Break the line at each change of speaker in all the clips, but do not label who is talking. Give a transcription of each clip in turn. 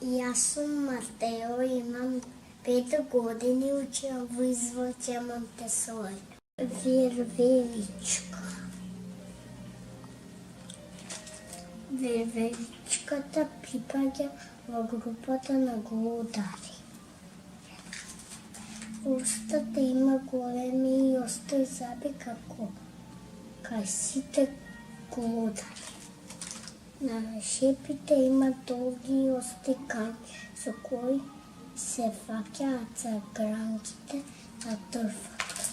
Јас сум Матео, имам 5 години, учам во Извоќе Монтесори. Вервеличка. Вервеличката припаѓа во групата на глудари. Устата има големи и остри заби како кај сите глудари. На шепите има долги и остри кањи со кои се фаќаат за гранките на дрвото.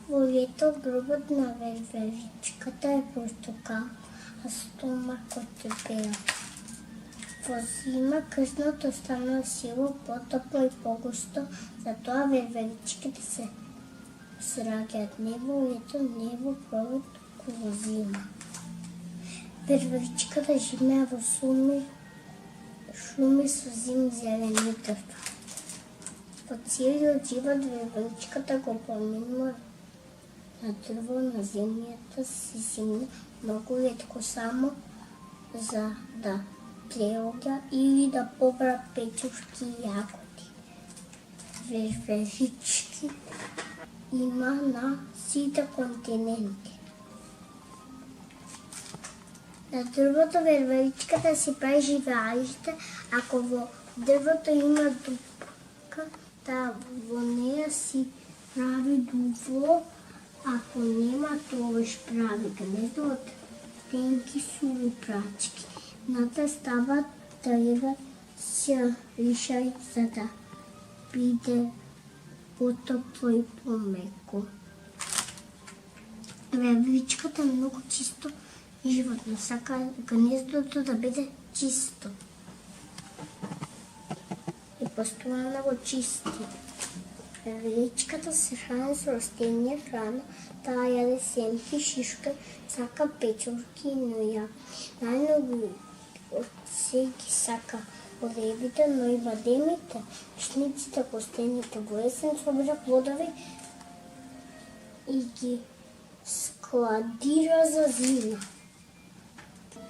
Во лето грбот на вервеличката е портокал, а стомакот е бел. Во зима крстното стана сило, потопло и погусто, затоа вервеличките се сраѓаат не во лето, не во пролет, туку во зима. Вервеличката живее во шуми со зелени дрва. Во целиот живот вервеличката го поминува на дрво на земјата си зимно, многу ретко само за да преоѓа или да побра печурки и јагоди. Вервелички има на сите континенти. На дрвото вервеличката си прави живеалиште, ако во дрвото има дупка, таа во неја си прави дуво, ако нема, тогаш прави гнездо од тенки суви прачки. Ната става треба се лишај за да биде потопло и помеко. Вервеличката е многу чисто животно, сака гнездото да биде чисто и постојано го чисти. Вервеличката се храни со растенија храна, таа јаде семки, шишка, сака печурки и ноја. Најмногу од се ги сака рибите, но и бадемите, пшениците, костените. Во есен собира плодови и ги складира за зима.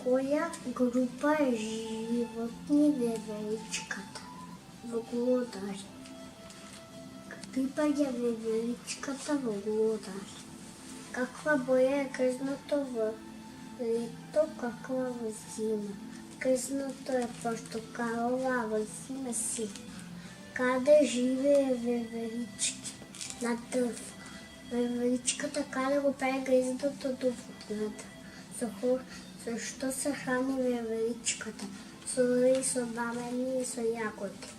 Која група е животни вервеличката? Во глудари. Припаѓа вервеличката во глудари. Каква боја е крстното во лето, каква во зима? Крстното е портокалово, а во зима сиво. Каде живее вервелички? На дрво. Вервеличката каде го прави гнездото до водната? Со што се храни вервеличката? Со риз, со бамени и со јагоди.